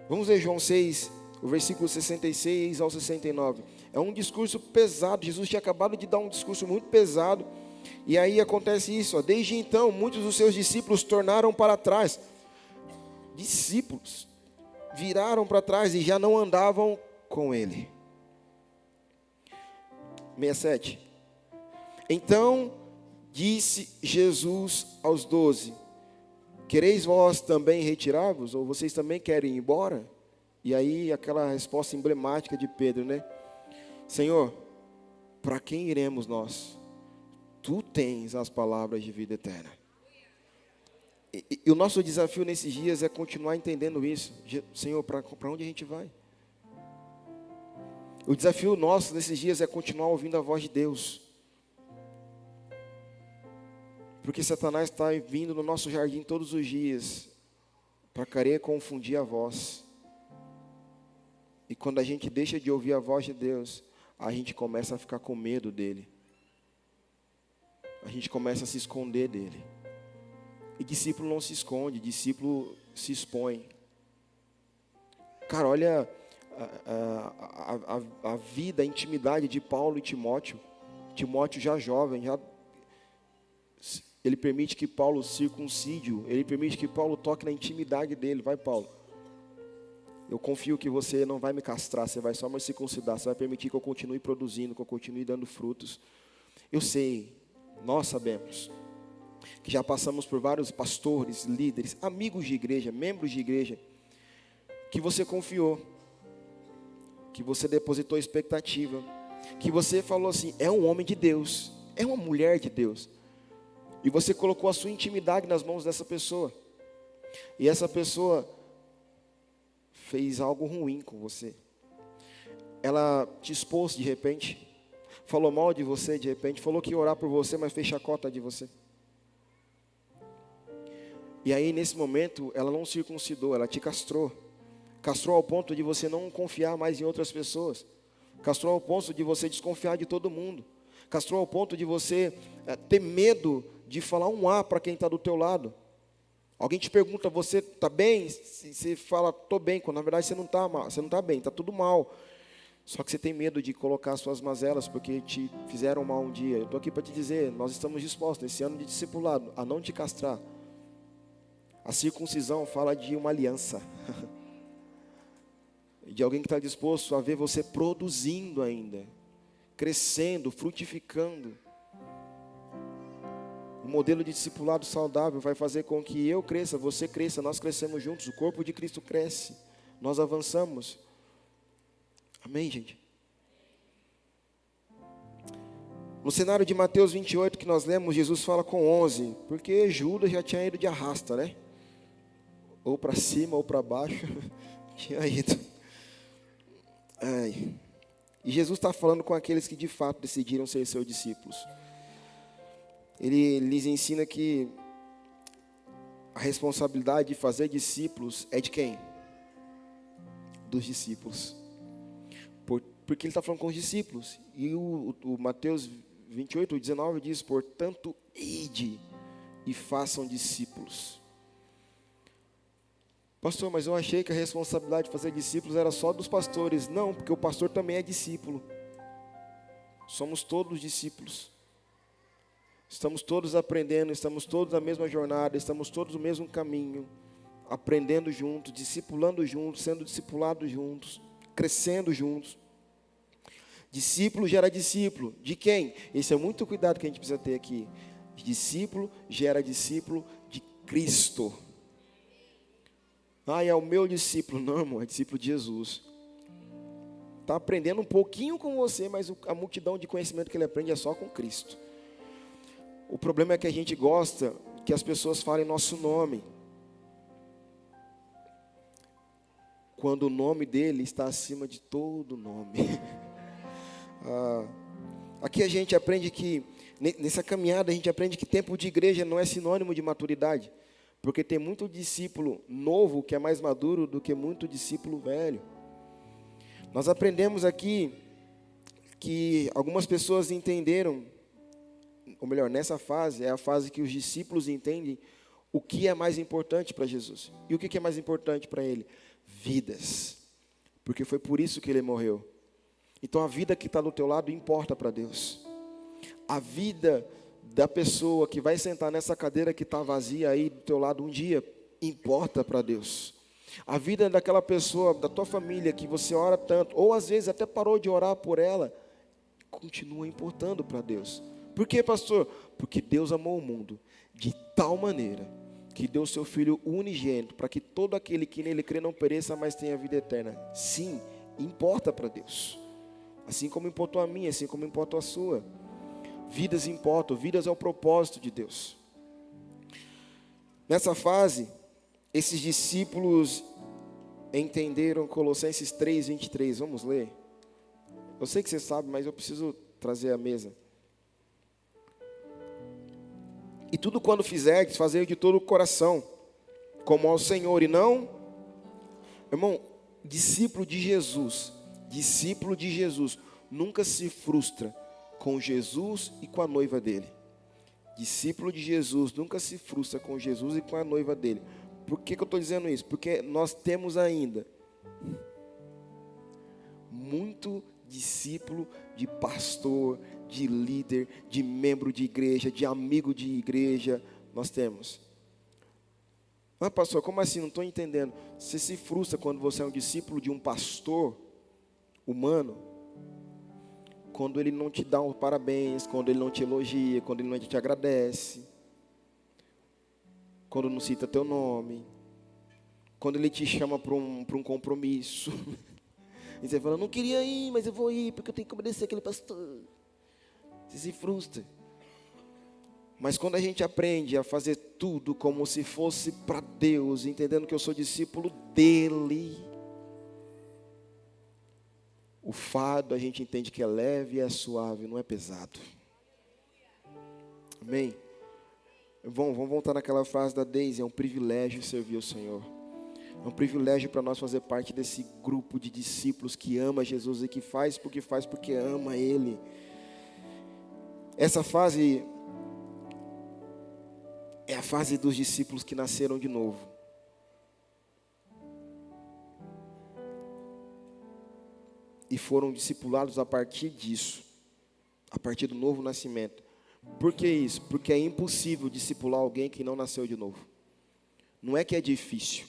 Vamos ver João 6, o versículo 66 ao 69. É um discurso pesado, Jesus tinha acabado de dar um discurso muito pesado, e aí acontece isso, ó. Desde então, muitos dos seus discípulos tornaram para trás. Discípulos viraram para trás e já não andavam com ele. 67. Então disse Jesus aos 12: quereis vós também retirar-vos? Ou vocês também querem ir embora? E aí aquela resposta emblemática de Pedro, né? Senhor, para quem iremos nós? Tu tens as palavras de vida eterna. E o nosso desafio nesses dias é continuar entendendo isso. Senhor, para onde a gente vai? O desafio nosso nesses dias é continuar ouvindo a voz de Deus. Porque Satanás está vindo no nosso jardim todos os dias para querer confundir a voz. E quando a gente deixa de ouvir a voz de Deus, a gente começa a ficar com medo dele. A gente começa a se esconder dele. E discípulo não se esconde, discípulo se expõe. Cara, olha a vida, a intimidade de Paulo e Timóteo. Timóteo já jovem, ele permite que Paulo circuncide-o, ele permite que Paulo toque na intimidade dele. Vai, Paulo, eu confio que você não vai me castrar, você vai só me circuncidar, você vai permitir que eu continue produzindo, que eu continue dando frutos. Eu sei, nós sabemos, que já passamos por vários pastores, líderes, amigos de igreja, membros de igreja, que você confiou, que você depositou expectativa, que você falou assim, é um homem de Deus, é uma mulher de Deus, e você colocou a sua intimidade nas mãos dessa pessoa, e essa pessoa fez algo ruim com você. Ela te expôs de repente, falou mal de você de repente, falou que ia orar por você, mas fez chacota de você. E aí nesse momento ela não circuncidou, ela te castrou. Castrou ao ponto de você não confiar mais em outras pessoas. Castrou ao ponto de você desconfiar de todo mundo. Castrou ao ponto de você ter medo de falar um A para quem está do teu lado. Alguém te pergunta, você está bem? Você fala, estou bem, quando na verdade você não está mal, você não está bem, está tudo mal. Só que você tem medo de colocar suas mazelas porque te fizeram mal um dia. Eu estou aqui para te dizer, nós estamos dispostos, nesse ano de discipulado, a não te castrar. A circuncisão fala de uma aliança. De alguém que está disposto a ver você produzindo ainda, crescendo, frutificando. O modelo de discipulado saudável vai fazer com que eu cresça, você cresça, nós crescemos juntos, o corpo de Cristo cresce, nós avançamos. Amém, gente? No cenário de Mateus 28 que nós lemos, Jesus fala com 11, porque Judas já tinha ido de arrasta, né? Ou para cima ou para baixo, tinha ido. Ai. E Jesus está falando com aqueles que de fato decidiram ser seus discípulos. Ele lhes ensina que a responsabilidade de fazer discípulos é de quem? Dos discípulos. Porque ele está falando com os discípulos. E o Mateus 28, 19 diz, portanto, ide e façam discípulos. Pastor, mas eu achei que a responsabilidade de fazer discípulos era só dos pastores. Não, porque o pastor também é discípulo. Somos todos discípulos. Estamos todos aprendendo, estamos todos na mesma jornada, estamos todos no mesmo caminho, aprendendo juntos, discipulando juntos, sendo discipulados juntos, crescendo juntos. Discípulo gera discípulo. De quem? Esse é muito cuidado que a gente precisa ter aqui. Discípulo gera discípulo de Cristo. Ah, é o meu discípulo. Não, irmão, é discípulo de Jesus. Está aprendendo um pouquinho com você, mas a multidão de conhecimento que ele aprende é só com Cristo. O problema é que a gente gosta que as pessoas falem nosso nome, quando o nome dele está acima de todo nome. Aqui a gente aprende que, nessa caminhada, a gente aprende que tempo de igreja não é sinônimo de maturidade, porque tem muito discípulo novo que é mais maduro do que muito discípulo velho. Nós aprendemos aqui que algumas pessoas entenderam, ou melhor, nessa fase, é a fase que os discípulos entendem o que é mais importante para Jesus. E o que é mais importante para ele? Vidas. Porque foi por isso que ele morreu. Então a vida que está do teu lado importa para Deus. A vida da pessoa que vai sentar nessa cadeira que está vazia aí do teu lado um dia, importa para Deus. A vida daquela pessoa, da tua família, que você ora tanto, ou às vezes até parou de orar por ela, continua importando para Deus. Por quê, pastor? Porque Deus amou o mundo de tal maneira que deu seu Filho unigênito para que todo aquele que nele crê não pereça, mas tenha vida eterna. Sim, importa para Deus. Assim como importou a minha, assim como importou a sua. Vidas importam, vidas é o propósito de Deus. Nessa fase, esses discípulos entenderam Colossenses 3, 23. Vamos ler? Eu sei que você sabe, mas eu preciso trazer à mesa. E tudo quando fizerdes, fazei de todo o coração, como ao Senhor, e não... Irmão, discípulo de Jesus, nunca se frustra com Jesus e com a noiva dele. Discípulo de Jesus nunca se frustra com Jesus e com a noiva dele. Por que eu estou dizendo isso? Porque nós temos ainda muito discípulo de pastor, de líder, de membro de igreja, de amigo de igreja, nós temos. Ah, pastor, como assim? Não estou entendendo. Você se frustra quando você é um discípulo de um pastor humano, quando ele não te dá um parabéns, quando ele não te elogia, quando ele não te agradece, quando não cita teu nome, quando ele te chama para um compromisso. E você fala, não queria ir, mas eu vou ir, porque eu tenho que obedecer aquele pastor. Você se frustra. Mas quando a gente aprende a fazer tudo como se fosse para Deus, entendendo que eu sou discípulo dele, o fardo a gente entende que é leve e é suave, não é pesado. Amém? Vamos voltar naquela frase da Daisy, é um privilégio servir o Senhor. É um privilégio para nós fazer parte desse grupo de discípulos que ama Jesus e que faz porque ama Ele. Essa fase é a fase dos discípulos que nasceram de novo. E foram discipulados a partir disso, a partir do novo nascimento. Por que isso? Porque é impossível discipular alguém que não nasceu de novo. Não é que é difícil,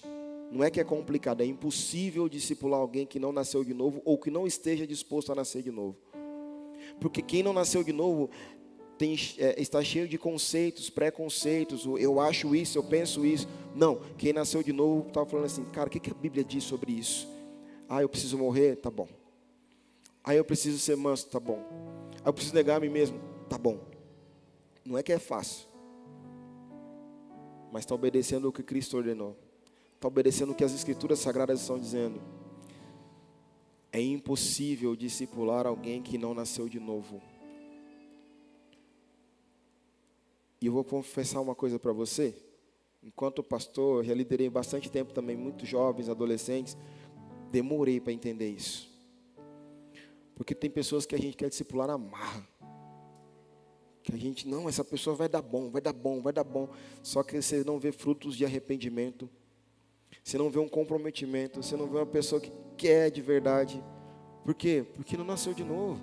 não é que é complicado, é impossível discipular alguém que não nasceu de novo ou que não esteja disposto a nascer de novo. Porque quem não nasceu de novo está cheio de conceitos, preconceitos, eu acho isso, eu penso isso. Não, quem nasceu de novo estava falando assim, cara, o que a Bíblia diz sobre isso? Eu preciso morrer? Tá bom. Eu preciso ser manso? Tá bom. Eu preciso negar a mim mesmo? Tá bom. Não é que é fácil, mas está obedecendo o que Cristo ordenou. Está obedecendo o que as Escrituras Sagradas estão dizendo. É impossível discipular alguém que não nasceu de novo. E eu vou confessar uma coisa para você. Enquanto pastor, já liderei bastante tempo também, muitos jovens, adolescentes. Demorei para entender isso. Porque tem pessoas que a gente quer discipular na marra. Que a gente, não, essa pessoa vai dar bom, vai dar bom, vai dar bom. Só que você não vê frutos de arrependimento. Você não vê um comprometimento. Você não vê uma pessoa que quer de verdade. Por quê? Porque não nasceu de novo.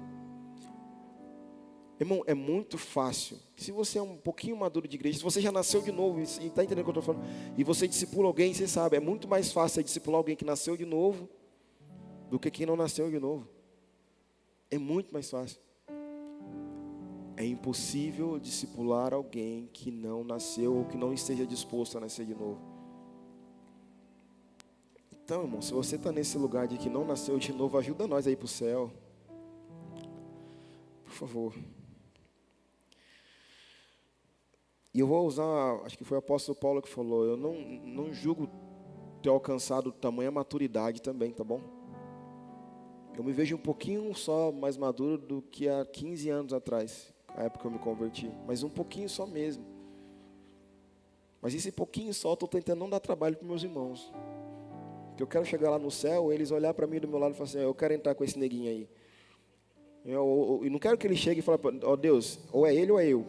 Irmão, é muito fácil. Se você é um pouquinho maduro de igreja, se você já nasceu de novo, e está entendendo o que eu estou falando, e você discipula alguém, você sabe, é muito mais fácil discipular alguém que nasceu de novo do que quem não nasceu de novo. É muito mais fácil. É impossível discipular alguém que não nasceu ou que não esteja disposto a nascer de novo. Então, irmão, se você está nesse lugar de que não nasceu de novo, ajuda nós aí para o céu. Por favor. E eu vou usar, acho que foi o apóstolo Paulo que falou, eu não julgo ter alcançado tamanha maturidade também, tá bom? Eu me vejo um pouquinho só mais maduro do que há 15 anos atrás, a época que eu me converti, mas um pouquinho só mesmo. Mas esse pouquinho só, eu estou tentando não dar trabalho para meus irmãos. Porque eu quero chegar lá no céu, eles olhar para mim do meu lado e falar assim, eu quero entrar com esse neguinho aí. Eu não quero que ele chegue e fale, ó Deus, ou é ele ou é eu.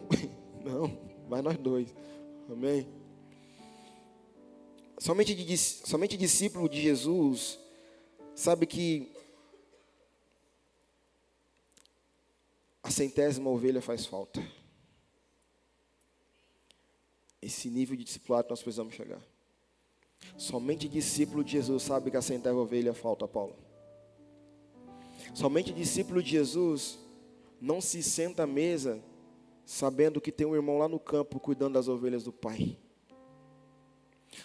Não, vai nós dois. Amém? Somente discípulo de Jesus sabe que a 100ª ovelha faz falta. Esse nível de discipulado nós precisamos chegar. Somente discípulo de Jesus sabe que a 100ª ovelha falta, Paulo. Somente discípulo de Jesus não se senta à mesa sabendo que tem um irmão lá no campo cuidando das ovelhas do Pai.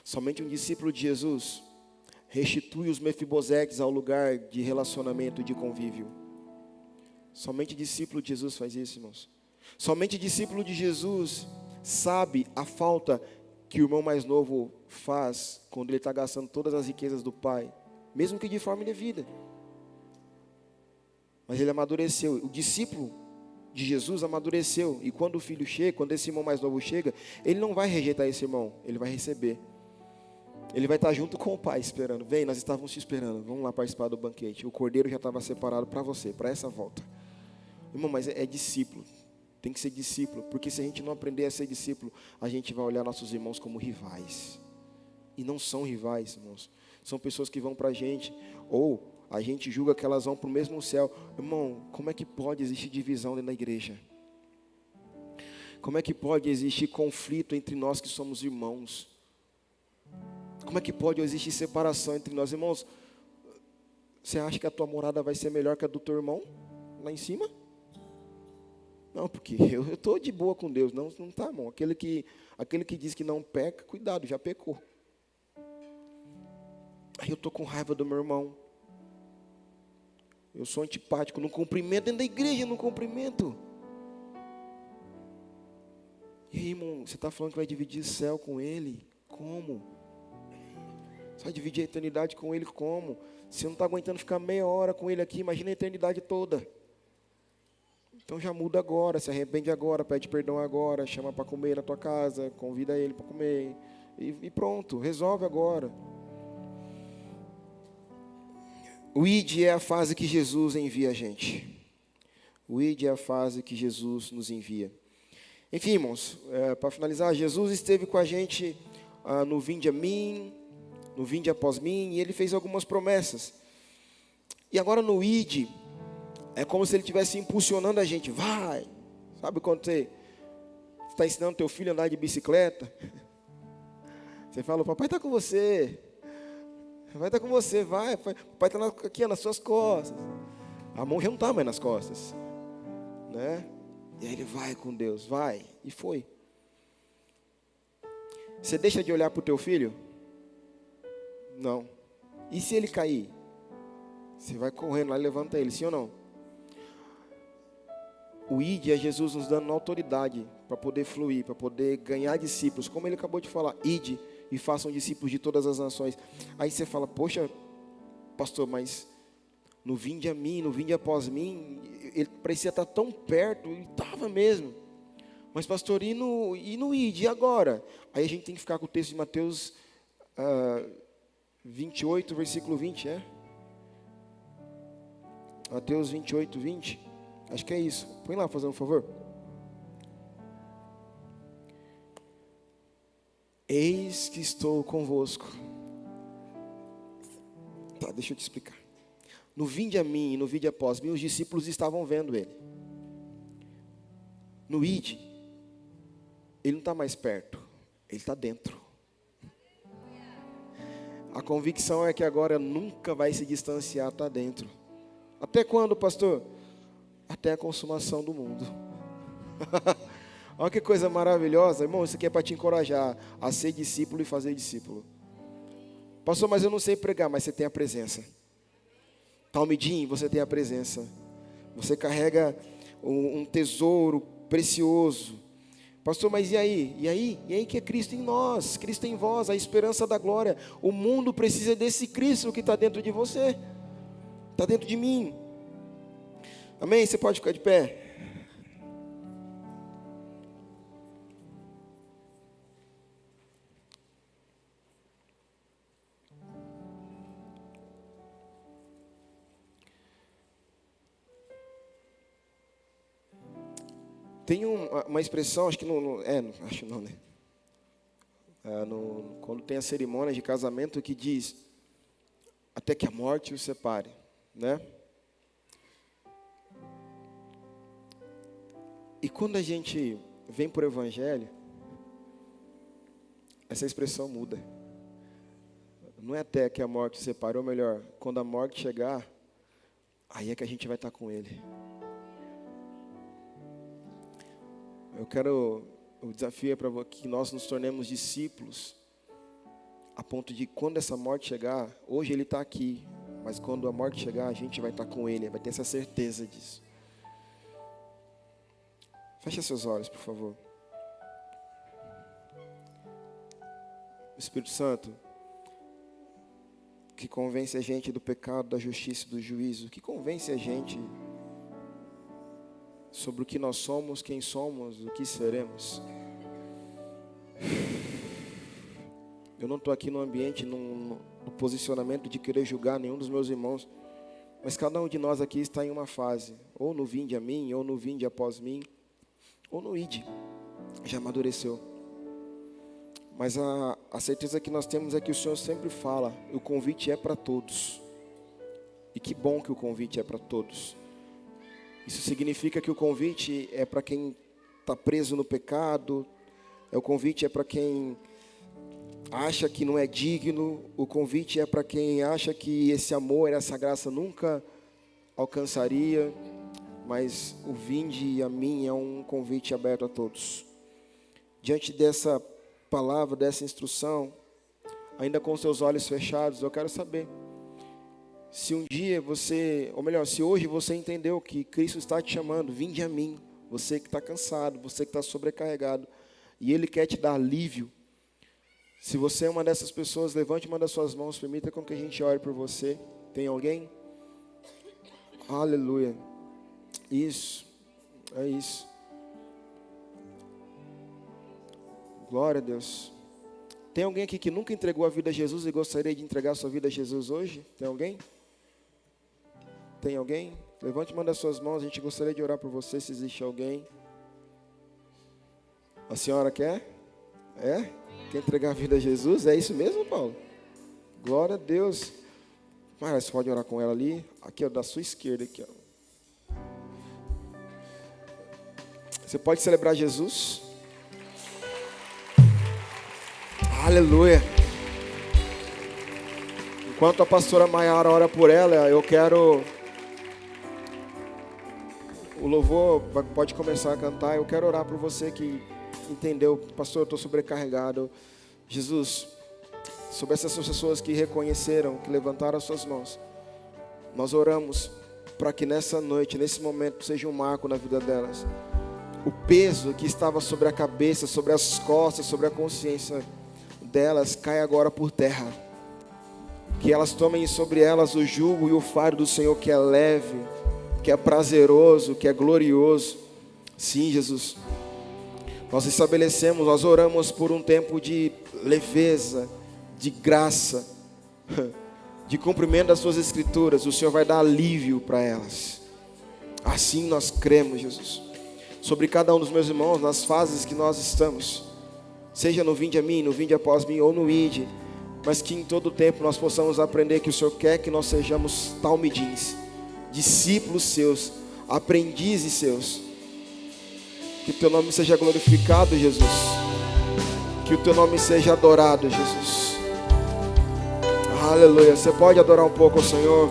Somente um discípulo de Jesus restitui os Mefibosetes ao lugar de relacionamento e de convívio. Somente discípulo de Jesus faz isso, irmãos. Somente discípulo de Jesus sabe a falta que o irmão mais novo faz quando ele está gastando todas as riquezas do Pai, mesmo que de forma indevida. Mas ele amadureceu. O discípulo de Jesus amadureceu. E quando o filho chega, quando esse irmão mais novo chega, ele não vai rejeitar esse irmão, ele vai receber. Ele vai estar junto com o pai esperando. Vem, nós estávamos te esperando, vamos lá participar do banquete. O cordeiro já estava separado para você, para essa volta. Irmão, mas é discípulo. Tem que ser discípulo. Porque se a gente não aprender a ser discípulo, a gente vai olhar nossos irmãos como rivais. E não são rivais, irmãos. São pessoas que vão para a gente, ou a gente julga que elas vão para o mesmo céu. Irmão, como é que pode existir divisão dentro da igreja? Como é que pode existir conflito entre nós que somos irmãos? Como é que pode existir separação entre nós? Irmãos, você acha que a tua morada vai ser melhor que a do teu irmão lá em cima? Não, porque eu estou de boa com Deus. Não está, irmão. Aquele que diz que não peca, cuidado, já pecou. Aí eu estou com raiva do meu irmão. Eu sou antipático, não cumprimento dentro da igreja, não cumprimento. E aí, irmão, você está falando que vai dividir o céu com ele? Como? Você vai dividir a eternidade com ele como? Você não está aguentando ficar meia hora com ele aqui, imagina a eternidade toda. Então já muda agora, se arrepende agora, pede perdão agora, chama para comer na tua casa, convida ele para comer. E pronto, resolve agora. O id é a fase que Jesus envia a gente. O id é a fase que Jesus nos envia. Enfim, irmãos, para finalizar, Jesus esteve com a gente no Vinde a Mim, no Vinde após Mim, e Ele fez algumas promessas. E agora no id, é como se Ele estivesse impulsionando a gente. Vai! Sabe quando você está ensinando teu filho a andar de bicicleta? Você fala, o papai está com você. Vai estar com você, vai. O papai está aqui nas suas costas. A mão já não está mais nas costas. Né? E aí ele vai com Deus, vai. E foi. Você deixa de olhar para o teu filho? Não. E se ele cair? Você vai correndo lá e levanta ele, sim ou não? O id é Jesus nos dando autoridade para poder fluir, para poder ganhar discípulos. Como ele acabou de falar, id e façam discípulos de todas as nações. Aí você fala, poxa, pastor, mas no Vinde a Mim, no Vinde após Mim, ele parecia estar tão perto, e estava mesmo. Mas pastor, e no id, e agora? Aí a gente tem que ficar com o texto de Mateus 28, versículo 20, Mateus 28, 20. Acho que é isso. Põe lá, fazendo um favor. Eis que estou convosco. Tá, deixa eu te explicar. No Vinde a Mim e no Vinde após Mim, os discípulos estavam vendo Ele. No id, Ele não está mais perto, Ele está dentro. A convicção é que agora nunca vai se distanciar, está dentro. Até quando, pastor? Até a consumação do mundo. Olha que coisa maravilhosa, irmão. Isso aqui é para te encorajar a ser discípulo e fazer discípulo. Pastor, mas eu não sei pregar, mas você tem a presença. Talmidim, você tem a presença. Você carrega um tesouro precioso. Pastor, mas e aí? E aí que é Cristo em nós, Cristo em vós, a esperança da glória. O mundo precisa desse Cristo que está dentro de você. Está dentro de mim. Amém? Você pode ficar de pé. Tem uma expressão, acho que acho não, né? Quando tem a cerimônia de casamento que diz, até que a morte os separe, né? E quando a gente vem para o Evangelho, essa expressão muda. Não é até que a morte os separe, ou melhor, quando a morte chegar, aí é que a gente vai estar com Ele. O desafio é para que nós nos tornemos discípulos, a ponto de quando essa morte chegar, hoje Ele está aqui, mas quando a morte chegar, a gente vai estar com Ele, vai ter essa certeza disso. Feche seus olhos, por favor. Espírito Santo, que convence a gente do pecado, da justiça e do juízo, que convence a gente sobre o que nós somos, quem somos, o que seremos. Eu não estou aqui no ambiente, no posicionamento de querer julgar nenhum dos meus irmãos, mas cada um de nós aqui está em uma fase, ou no Vinde a Mim, ou no Vinde após Mim, ou no id, já amadureceu. Mas a certeza que nós temos é que o Senhor sempre fala, o convite é para todos. E que bom que o convite é para todos. Isso significa que o convite é para quem está preso no pecado, o convite é para quem acha que não é digno, o convite é para quem acha que esse amor, essa graça nunca alcançaria, mas o Vinde a Mim é um convite aberto a todos. Diante dessa palavra, dessa instrução, ainda com seus olhos fechados, eu quero saber se um dia você, ou melhor, se hoje você entendeu que Cristo está te chamando, vinde a mim, você que está cansado, você que está sobrecarregado, e Ele quer te dar alívio. Se você é uma dessas pessoas, levante uma das suas mãos, permita com que a gente ore por você. Tem alguém? Aleluia. Isso, é isso. Glória a Deus. Tem alguém aqui que nunca entregou a vida a Jesus e gostaria de entregar a sua vida a Jesus hoje? Tem alguém? Tem alguém? Levante uma das suas mãos, a gente gostaria de orar por você, se existe alguém. A senhora quer? É? Quer entregar a vida a Jesus? É isso mesmo, Paulo? Glória a Deus. Mas você pode orar com ela ali. Aqui, ó, da sua esquerda. Aqui, ó. Você pode celebrar Jesus? Aleluia. Enquanto a pastora Maiara ora por ela, eu quero... O louvor pode começar a cantar. Eu quero orar por você que entendeu. Pastor, eu estou sobrecarregado. Jesus, sobre essas pessoas que reconheceram, que levantaram as suas mãos, nós oramos para que nessa noite, nesse momento, seja um marco na vida delas. O peso que estava sobre a cabeça, sobre as costas, sobre a consciência delas, cai agora por terra. Que elas tomem sobre elas o jugo e o fardo do Senhor, que é leve, que é prazeroso, que é glorioso. Sim, Jesus. Nós estabelecemos, nós oramos por um tempo de leveza, de graça, de cumprimento das suas escrituras. O Senhor vai dar alívio para elas. Assim nós cremos, Jesus. Sobre cada um dos meus irmãos, nas fases que nós estamos, seja no Vinde a mim, no Vinde após mim ou no Ide, mas que em todo tempo nós possamos aprender que o Senhor quer que nós sejamos talmidins, discípulos seus, aprendizes seus. Que o teu nome seja glorificado, Jesus. Que o teu nome seja adorado, Jesus. Aleluia. Você pode adorar um pouco ao Senhor.